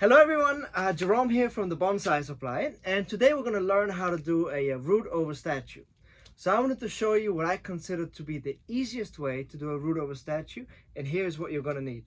Hello everyone, Jerome here from the Bonsai Supply, and today we're going to learn how to do a root over statue. So I wanted to show you what I consider to be the easiest way to do a root over statue, and here's what you're going to need.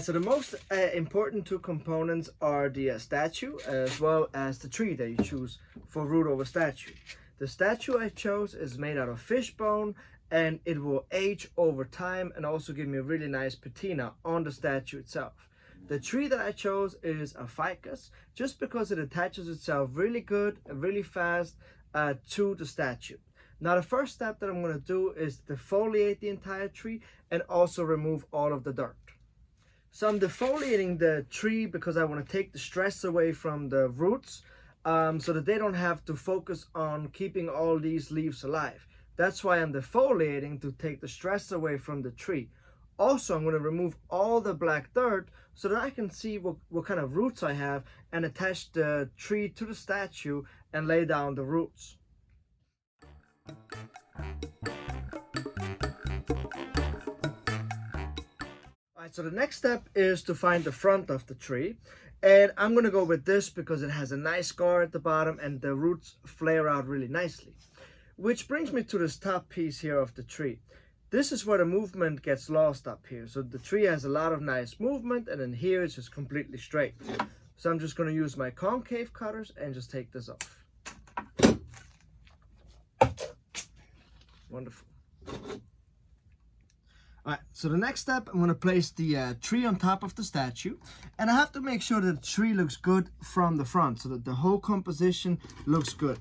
So the most important two components are the statue as well as the tree that you choose for root over statue. The statue I chose is made out of fish bone, and it will age over time and also give me a really nice patina on the statue itself. The tree that I chose is a ficus, just because it attaches itself really good and really fast to the statue. Now the first step that I'm going to do is defoliate the entire tree and also remove all of the dirt. So I'm defoliating the tree because I want to take the stress away from the roots so that they don't have to focus on keeping all these leaves alive. That's why I'm defoliating, to take the stress away from the tree. Also, I'm going to remove all the black dirt so that I can see what kind of roots I have and attach the tree to the statue and lay down the roots. So the next step is to find the front of the tree, and I'm going to go with this because it has a nice scar at the bottom and the roots flare out really nicely. Which brings me to this top piece here of the tree. This is where the movement gets lost up here. So the tree has a lot of nice movement, and then here it's just completely straight. So I'm just going to use my concave cutters and just take this off. Wonderful. Alright, so the next step, I'm going to place the tree on top of the statue, and I have to make sure that the tree looks good from the front so that the whole composition looks good.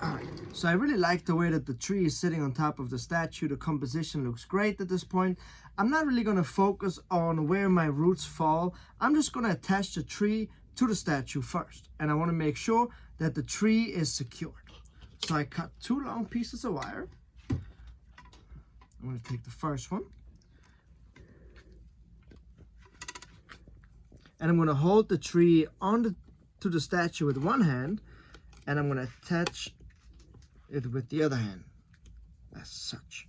Alright, so I really like the way that the tree is sitting on top of the statue. The composition looks great at this point. I'm not really going to focus on where my roots fall. I'm just going to attach the tree to the statue first, and I want to make sure that the tree is secured. So I cut two long pieces of wire. I'm going to take the first one, and I'm going to hold the tree to the statue with one hand, and I'm going to attach it with the other hand, as such.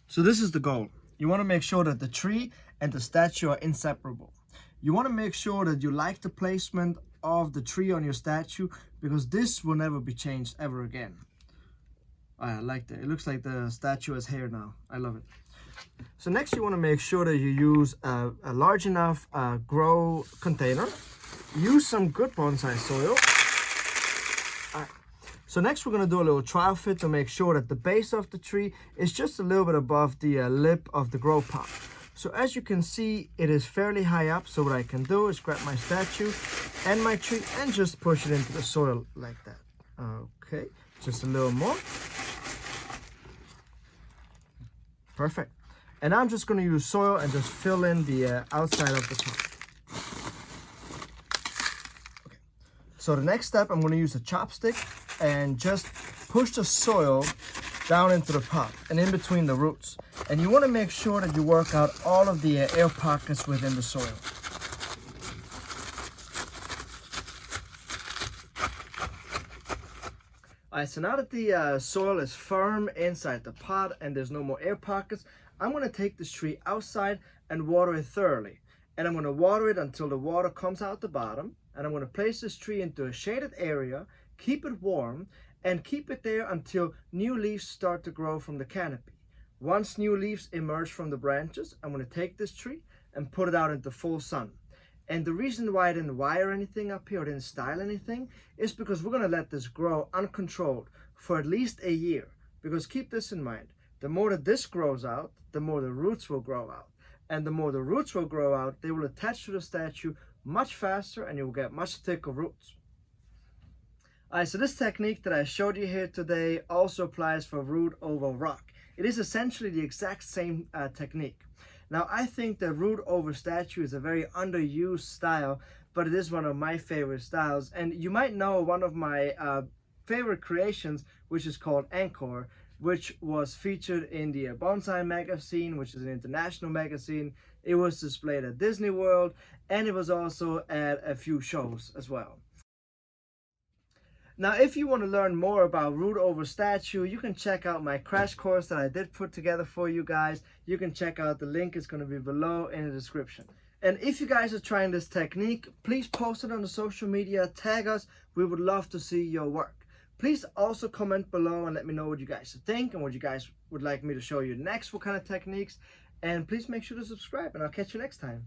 So this is the goal. You want to make sure that the tree and the statue are inseparable. You want to make sure that you like the placement of the tree on your statue, because this will never be changed ever again. I like that. It looks like the statue has hair now. I love it. So next, you want to make sure that you use a large enough grow container. Use some good bonsai soil. So next we're going to do a little trial fit to make sure that the base of the tree is just a little bit above the lip of the grow pot. So as you can see, it is fairly high up. So what I can do is grab my statue and my tree and just push it into the soil like that. Okay, just a little more. Perfect. And I'm just going to use soil and just fill in the outside of the pot. Okay. So the next step, I'm going to use a chopstick and just push the soil down into the pot and in between the roots. And you want to make sure that you work out all of the air pockets within the soil. Alright, so now that the soil is firm inside the pot and there's no more air pockets, I'm going to take this tree outside and water it thoroughly. And I'm going to water it until the water comes out the bottom. And I'm going to place this tree into a shaded area keep it warm, and keep it there until new leaves start to grow from the canopy. Once new leaves emerge from the branches, I'm going to take this tree and put it out into full sun. And the reason why I didn't wire anything up here or didn't style anything is because we're going to let this grow uncontrolled for at least a year. Because keep this in mind, the more that this grows out, the more the roots will grow out. And the more the roots will grow out, they will attach to the statue much faster and you will get much thicker roots. Alright, so this technique that I showed you here today also applies for root over rock. It is essentially the exact same technique. Now, I think that root over statue is a very underused style, but it is one of my favorite styles. And you might know one of my favorite creations, which is called Anchor, which was featured in the Bonsai magazine, which is an international magazine. It was displayed at Disney World, and it was also at a few shows as well. Now, if you want to learn more about root over statue, you can check out my crash course that I did put together for you guys. You can check out the link, it's going to be below in the description. And if you guys are trying this technique, please post it on the social media, tag us. We would love to see your work. Please also comment below and let me know what you guys think and what you guys would like me to show you next, what kind of techniques. And please make sure to subscribe, and I'll catch you next time.